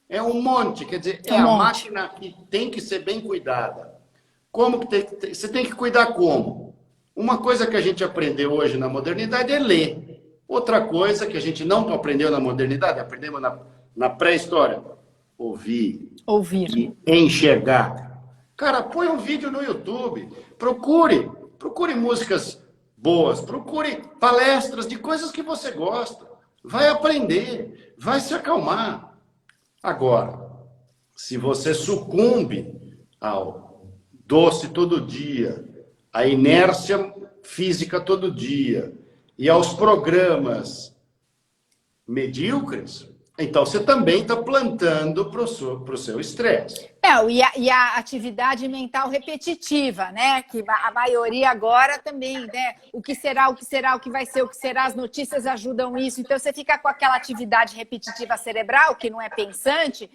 É um monte. Quer dizer, é a máquina que tem que ser bem cuidada. Como que você tem que cuidar como? Uma coisa que a gente aprendeu hoje na modernidade é ler. Outra coisa que a gente não aprendeu na modernidade, aprendemos na pré-história, ouvir. E enxergar. Cara, põe um vídeo no YouTube. Procure músicas boas, procure palestras de coisas que você gosta. Vai aprender, vai se acalmar. Agora, se você sucumbe ao doce todo dia, à inércia física todo dia e aos programas medíocres, então você também está plantando para o seu estresse. E a atividade mental repetitiva, né? Que a maioria agora também, né? O que será, o que vai ser, o que será, as notícias ajudam isso. Então você fica com aquela atividade repetitiva cerebral, que não é pensante,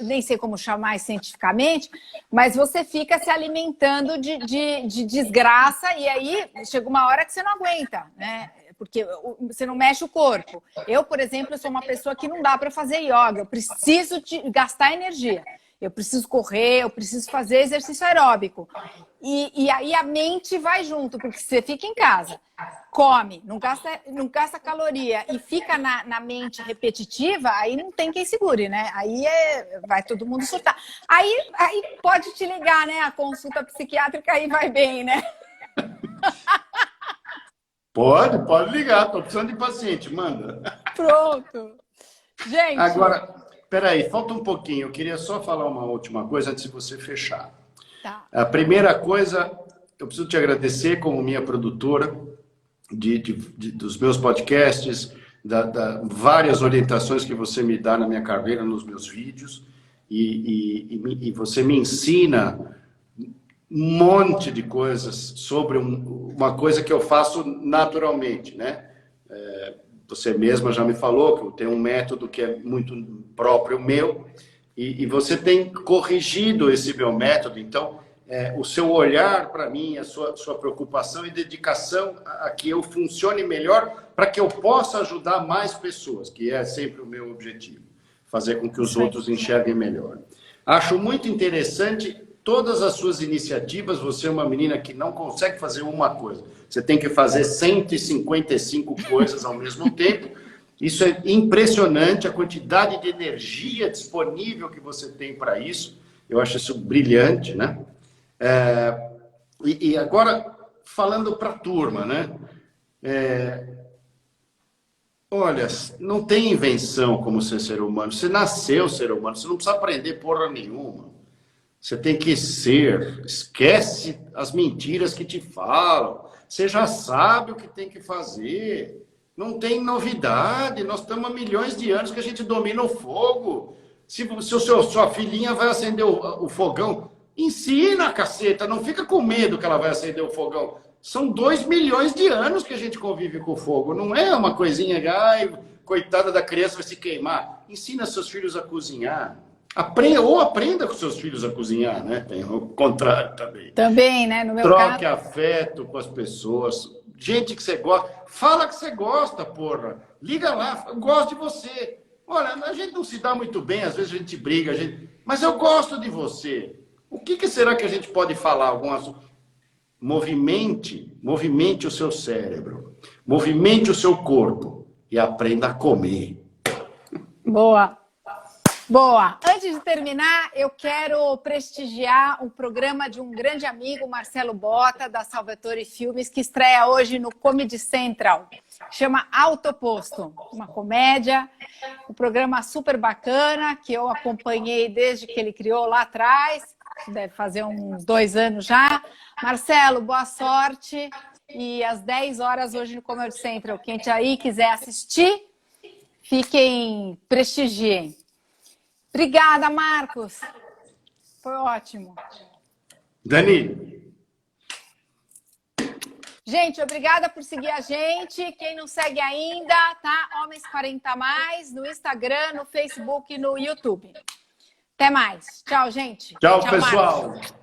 nem sei como chamar cientificamente, mas você fica se alimentando de desgraça e aí chega uma hora que você não aguenta, né? Porque você não mexe o corpo. Eu, por exemplo, sou uma pessoa que não dá para fazer yoga. Eu preciso gastar energia. Eu preciso correr, eu preciso fazer exercício aeróbico. E aí a mente vai junto, porque você fica em casa, come, não gasta caloria e fica na mente repetitiva, aí não tem quem segure, né? Aí vai todo mundo surtar. Aí pode te ligar, né? A consulta psiquiátrica aí vai bem, né? Pode ligar, estou precisando de paciente, manda. Pronto. Gente. Agora, peraí, falta um pouquinho. Eu queria só falar uma última coisa antes de você fechar. Tá. A primeira coisa, eu preciso te agradecer como minha produtora dos meus podcasts, várias orientações que você me dá na minha carreira, nos meus vídeos, e você me ensina um monte de coisas sobre uma coisa que eu faço naturalmente, né? Você mesma já me falou que eu tenho um método que é muito próprio meu e você tem corrigido esse meu método. Então, o seu olhar para mim, a sua preocupação e dedicação a que eu funcione melhor para que eu possa ajudar mais pessoas, que é sempre o meu objetivo, fazer com que os outros enxerguem melhor. Acho muito interessante todas as suas iniciativas. Você é uma menina que não consegue fazer uma coisa. Você tem que fazer 155 coisas ao mesmo tempo. Isso é impressionante, a quantidade de energia disponível que você tem para isso. Eu acho isso brilhante, né? E agora, falando para a turma, né? Olha, não tem invenção como ser humano. Você nasceu ser humano, você não precisa aprender porra nenhuma. Você tem que ser. Esquece as mentiras que te falam. Você já sabe o que tem que fazer. Não tem novidade. Nós estamos há milhões de anos que a gente domina o fogo. Se sua filhinha vai acender o fogão, ensina, caceta. Não fica com medo que ela vai acender o fogão. São 2 milhões de anos que a gente convive com o fogo. Não é uma coisinha que, ai, coitada da criança vai se queimar. Ensina seus filhos a cozinhar. Aprenda com seus filhos a cozinhar, né? Tem o contrário também. Também, né? No meu Troque caso... afeto com as pessoas. Gente que você gosta. Fala que você gosta, porra. Liga lá, eu gosto de você. Olha, a gente não se dá muito bem, às vezes a gente briga, mas eu gosto de você. O que será que a gente pode falar? Movimente o seu cérebro. Movimente o seu corpo. E aprenda a comer. Boa. Boa. Antes de terminar, eu quero prestigiar um programa de um grande amigo, Marcelo Bota, da Salvatore Filmes, que estreia hoje no Comedy Central. Chama Autoposto, uma comédia, um programa super bacana, que eu acompanhei desde que ele criou lá atrás, deve fazer uns 2 anos já. Marcelo, boa sorte. E às 10 horas hoje no Comedy Central. Quem aí quiser assistir, prestigiem. Obrigada, Marcos. Foi ótimo. Dani. Gente, obrigada por seguir a gente. Quem não segue ainda, tá? Homens 40 Mais, no Instagram, no Facebook e no YouTube. Até mais. Tchau, gente. Tchau, pessoal. Marcos.